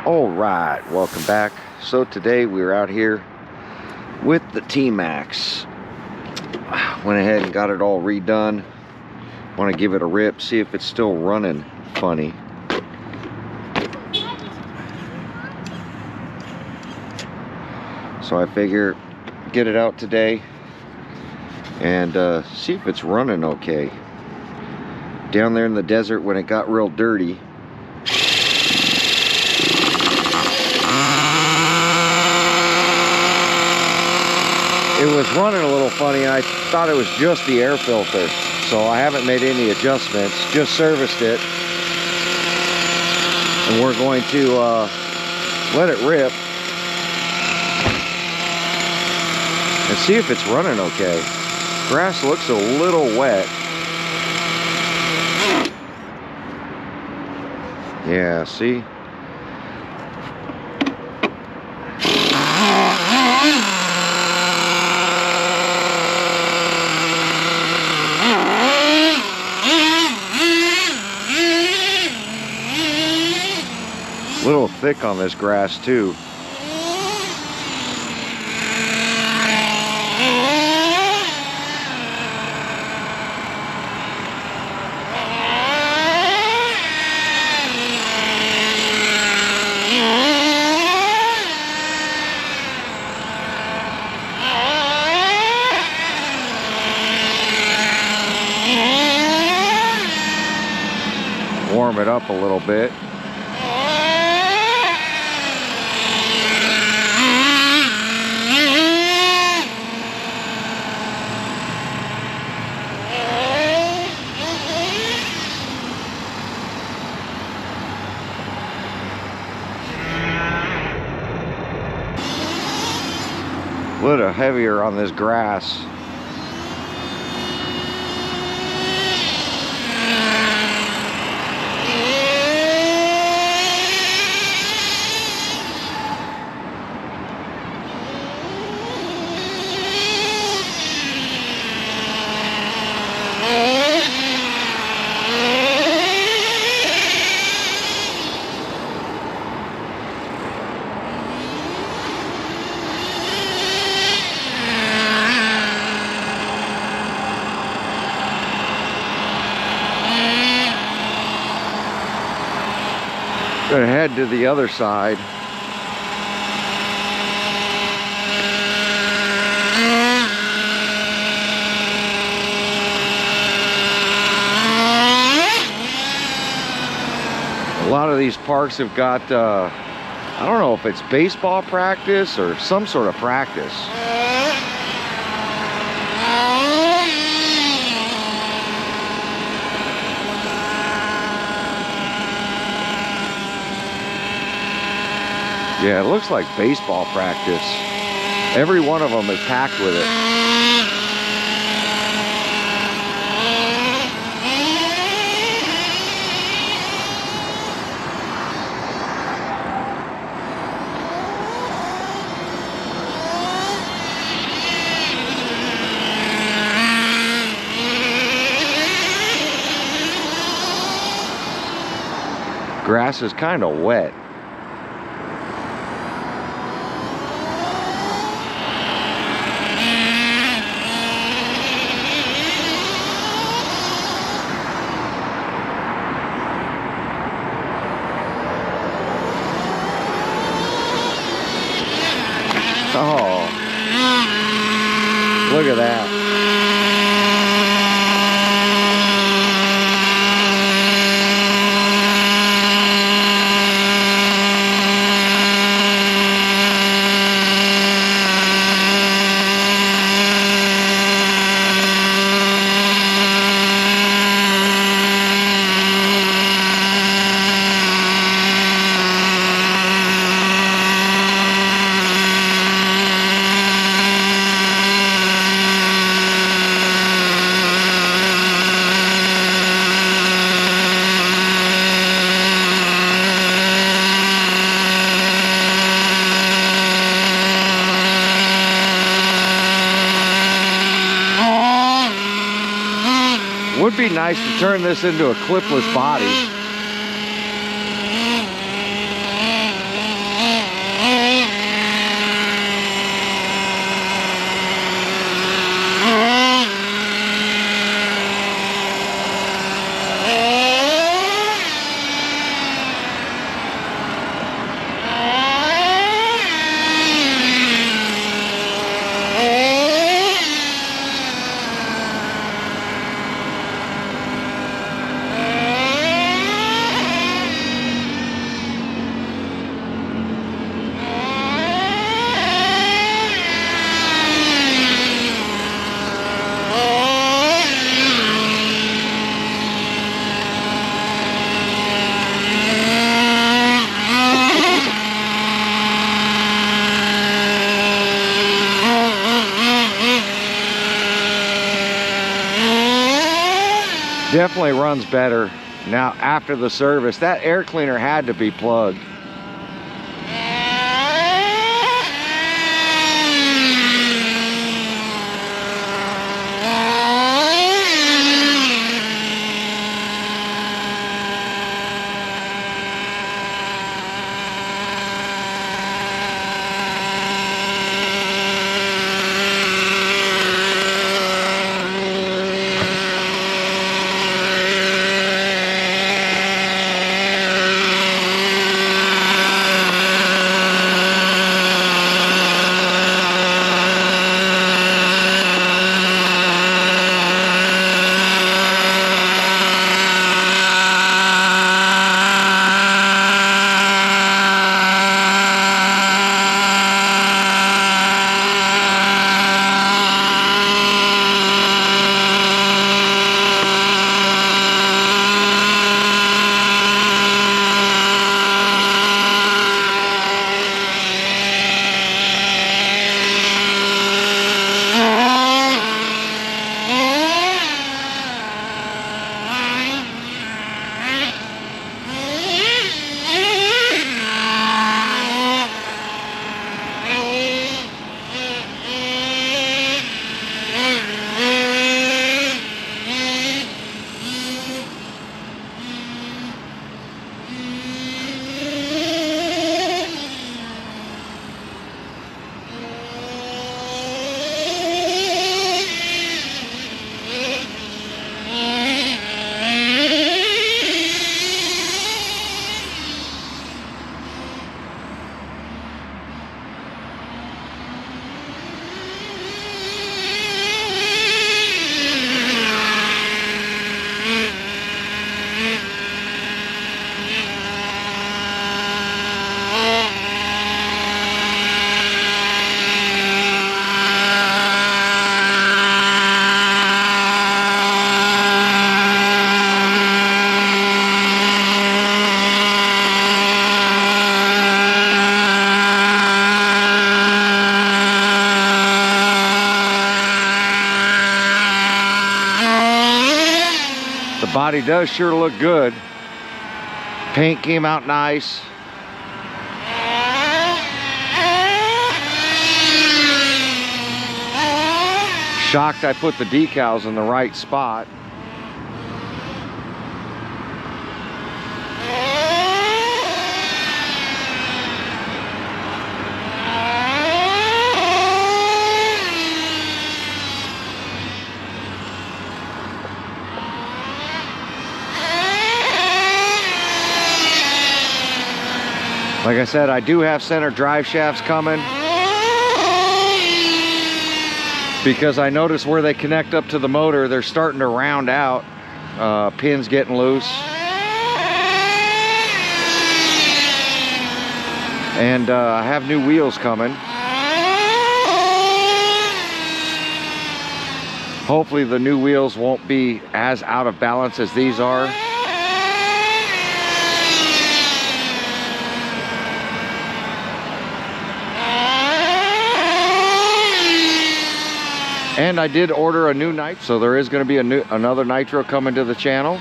All right, welcome back. So today we're out here with the Tmaxx. Went ahead and got it all redone. Want to give it a rip, see if it's still running funny. So I figure get it out today and see if it's running okay. Down there in the desert when it got real dirty, it was running a little funny. I thought it was just the air filter, so I haven't made any adjustments, just serviced it, and we're going to let it rip and see if it's running okay. Grass looks a little wet. Yeah, see? A little thick on this grass too. Warm it up a little bit. A little heavier on this grass. Gonna head to the other side. A lot of these parks have got, I don't know if it's baseball practice or some sort of practice. Yeah, it looks like baseball practice. Every one of them is packed with it. Grass is kind of wet. Oh, look at that. Would be nice to turn this into a clipless body. Definitely runs better. Now after the service, that air cleaner had to be plugged. The body does sure look good. Paint came out nice. Shocked I put the decals in the right spot. Like I said, I do have center drive shafts coming because I noticed where they connect up to the motor, they're starting to round out. Pins getting loose. And I have new wheels coming. Hopefully the new wheels won't be as out of balance as these are. And I did order a new nitro, so there is going to be another nitro coming to the channel.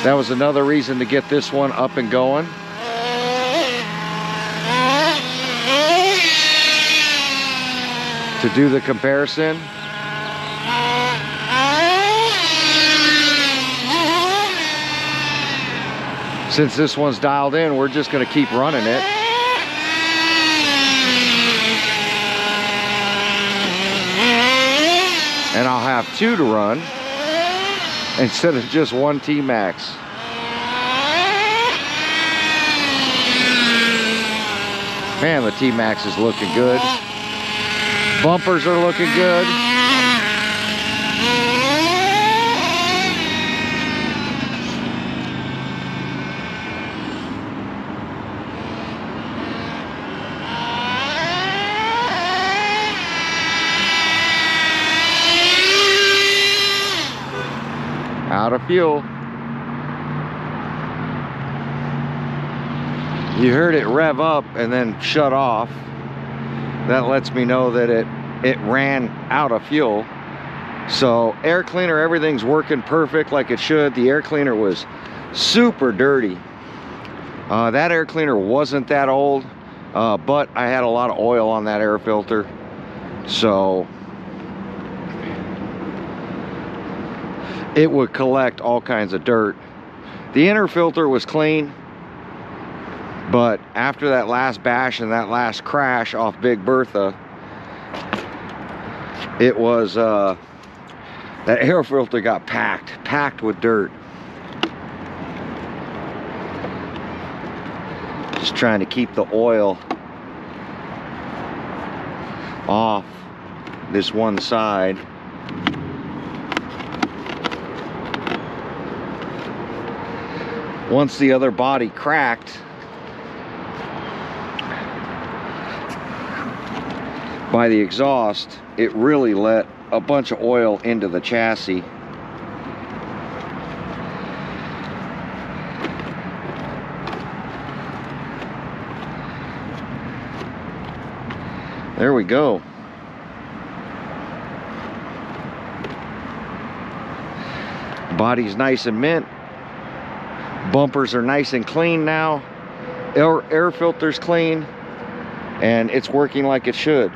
That was another reason to get this one up and going. To do the comparison. Since this one's dialed in, we're just going to keep running it. And I'll have two to run instead of just one Tmaxx. Man, the Tmaxx is looking good. Bumpers are looking good. Out of fuel. You heard it rev up and then shut off. That lets me know that it it ran out of fuel. So air cleaner, everything's working perfect like it should. The air cleaner was super dirty. That air cleaner wasn't that old, but I had a lot of oil on that air filter. So it would collect all kinds of dirt. The inner filter was clean, but after that last bash and that last crash off Big Bertha, it was, that air filter got packed with dirt. Just trying to keep the oil off this one side. Once the other body cracked by the exhaust, it really let a bunch of oil into the chassis. There we go. Body's nice and mint. Bumpers are nice and clean now. Air filter's clean, and it's working like it should.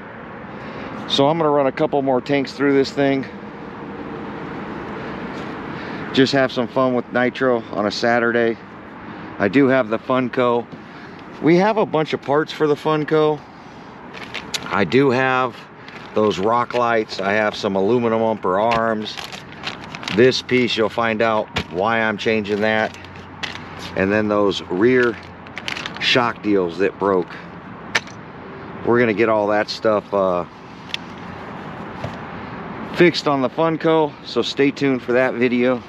So I'm gonna run a couple more tanks through this thing. Just have some fun with nitro on a Saturday. I do have the Funco. We have a bunch of parts for the Funco. I do have those rock lights. I have some aluminum upper arms. This piece, you'll find out why I'm changing that. And then those rear shock deals that broke. We're gonna get all that stuff fixed on the Funco, so stay tuned for that video.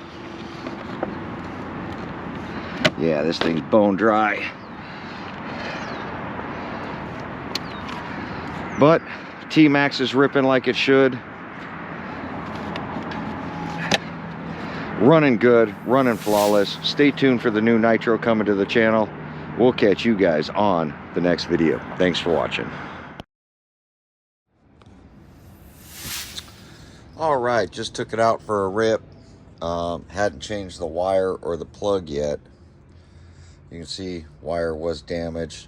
Yeah, this thing's bone dry. But Tmaxx is ripping like it should. Running good, running flawless. Stay tuned for the new nitro coming to the channel. We'll catch you guys on the next video. Thanks for watching. All right, just took it out for a rip. Hadn't changed the wire or the plug yet. You can see wire was damaged.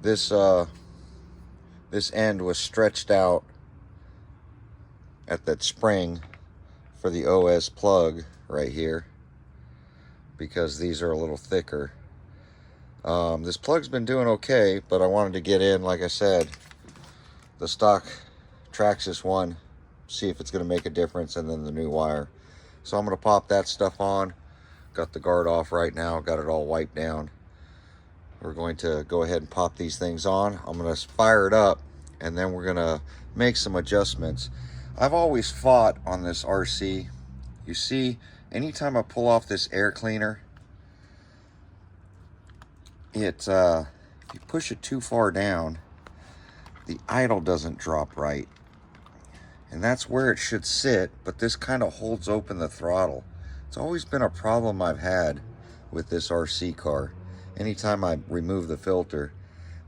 This end was stretched out at that spring for the OS plug right here, because these are a little thicker. This plug's been doing okay, but I wanted to get in, like I said, the stock Traxxas one, see if it's going to make a difference, and then the new wire. So I'm going to pop that stuff on. Got the guard off right now, got it all wiped down. We're going to go ahead and pop these things on. I'm going to fire it up, and then we're going to make some adjustments. I've always fought on this RC. You see, anytime I pull off this air cleaner, if you push it too far down, the idle doesn't drop right. And that's where it should sit, but this kind of holds open the throttle. It's always been a problem I've had with this RC car. Anytime I remove the filter,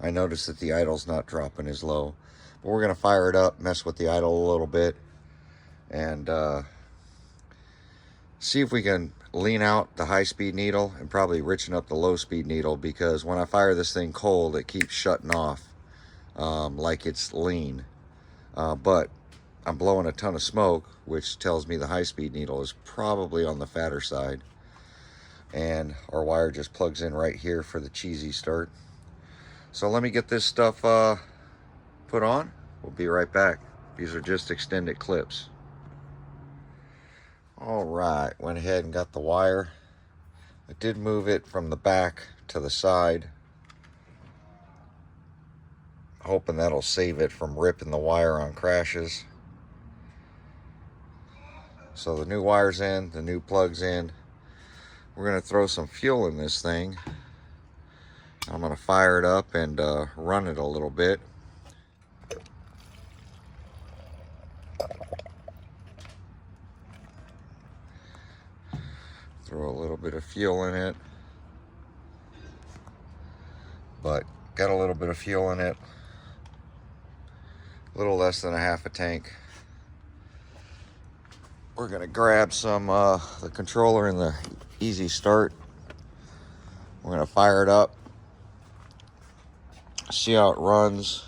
I notice that the idle's not dropping as low. But we're gonna fire it up, mess with the idle a little bit, and see if we can lean out the high-speed needle and probably richen up the low-speed needle, because when I fire this thing cold, it keeps shutting off like it's lean. But I'm blowing a ton of smoke, which tells me the high-speed needle is probably on the fatter side. And our wire just plugs in right here for the cheesy start. So let me get this stuff put on. We'll be right back. These are just extended clips. All right, went ahead and got the wire. I did move it from the back to the side, hoping that'll save it from ripping the wire on crashes. So the new wire's in, the new plug's in. We're gonna throw some fuel in this thing. I'm gonna fire it up and run it a little bit. Throw a little bit of fuel in it. But got a little bit of fuel in it. a little less than a half a tank. We're gonna grab some the controller and the easy start. We're gonna fire it up, see how it runs,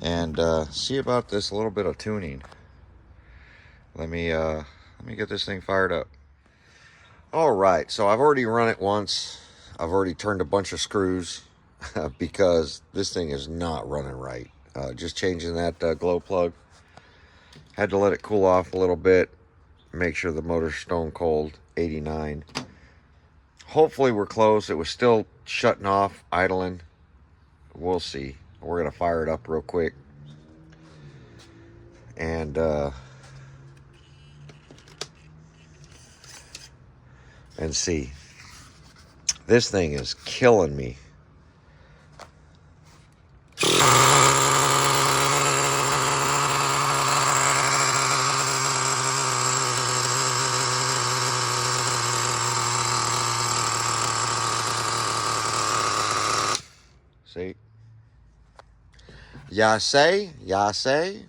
and see about this little bit of tuning. Let me get this thing fired up. All right, so I've already run it once. I've already turned a bunch of screws because this thing is not running right. Just changing that glow plug. Had to let it cool off a little bit. Make sure the motor's stone cold, 89. Hopefully we're close. It was still shutting off, idling. We'll see. We're gonna fire it up real quick. And see. This thing is killing me. See? Ya say? Ya say?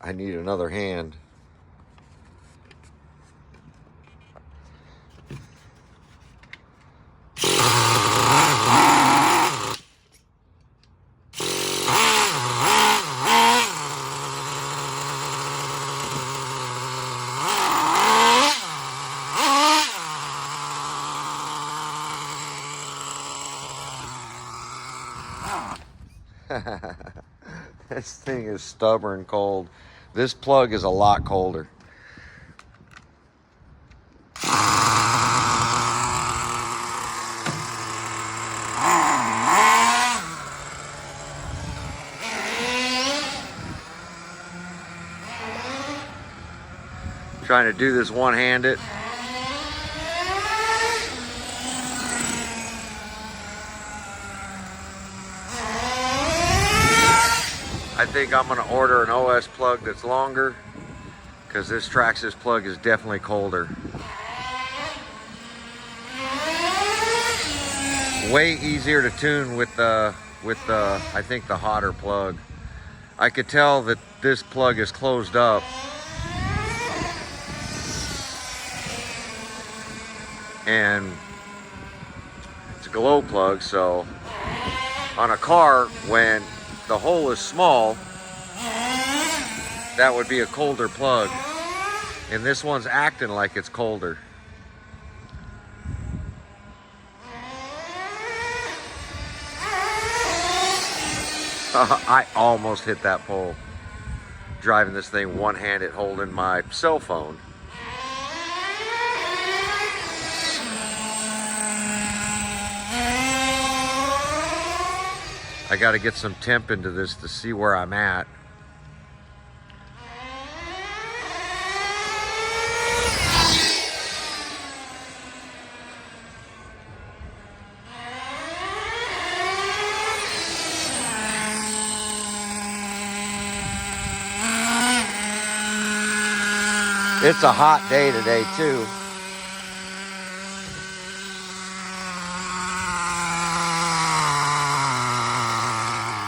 I need another hand. This thing is stubborn cold. This plug is a lot colder. Trying to do this one-handed. I think I'm gonna order an OS plug that's longer because this Traxxas plug is definitely colder. Way easier to tune with the I think the hotter plug. I could tell that this plug is closed up. And it's a glow plug, so on a car when the hole is small, that would be a colder plug. And this one's acting like it's colder. I almost hit that pole. Driving this thing one-handed, holding my cell phone. I got to get some temp into this to see where I'm at. It's a hot day today too.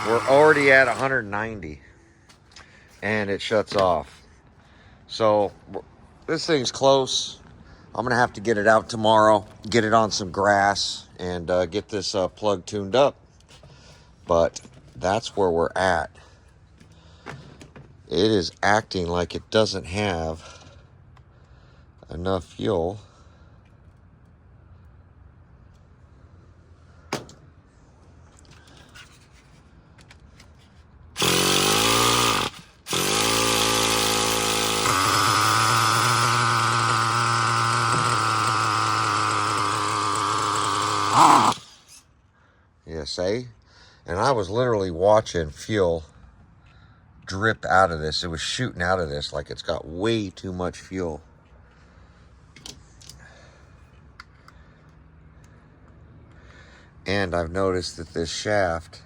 We're already at 190 and it shuts off. So this thing's close. I'm gonna have to get it out tomorrow, get it on some grass, and get this plug tuned up. But that's where we're at. It is acting like it doesn't have enough fuel. Yeah, see? And I was literally watching fuel drip out of this. It was shooting out of this like it's got way too much fuel. And I've noticed that this shaft,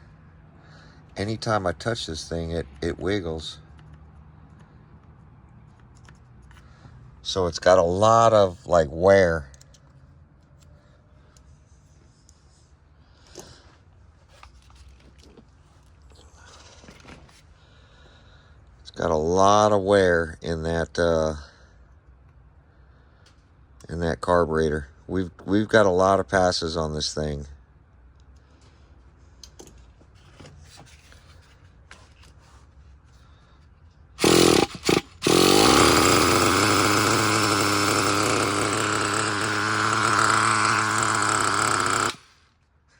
anytime I touch this thing, it wiggles. So it's got a lot of like wear. got a lot of wear in that carburetor. We've got a lot of passes on this thing.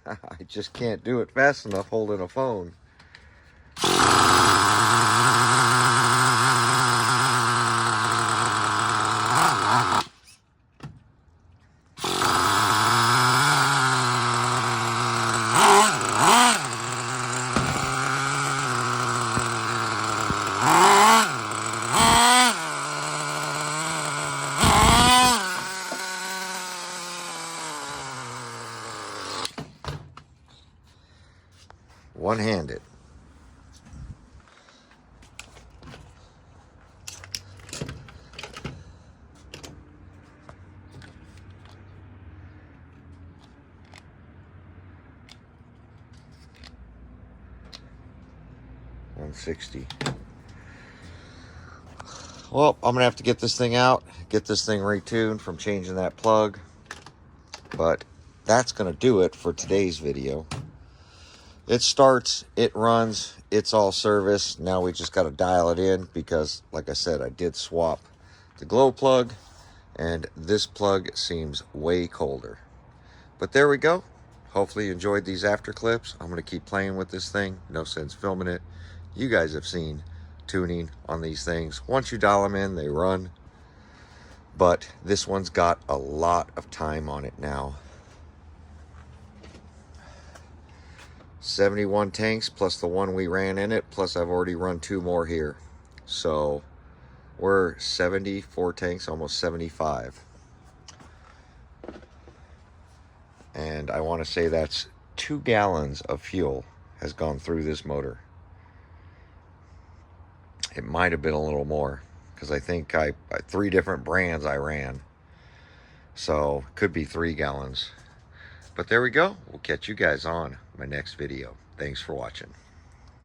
I just can't do it fast enough holding a phone. One-handed. $160. Well, I'm gonna have to get this thing out, get this thing retuned from changing that plug. But that's gonna do it for today's video. It starts, it runs, it's all serviced. Now we just got to dial it in because, like I said, I did swap the glow plug, and this plug seems way colder. But there we go. Hopefully you enjoyed these after clips. I'm going to keep playing with this thing. No sense filming it. You guys have seen tuning on these things. Once you dial them in, they run. But this one's got a lot of time on it now. 71 tanks plus the one we ran in it, plus I've already run 2 more here. So we're 74 tanks, almost 75. And I want to say that's 2 gallons of fuel has gone through this motor. It might have been a little more because I think 3 different brands I ran. So could be 3 gallons. But there we go. We'll catch you guys on my next video. Thanks for watching.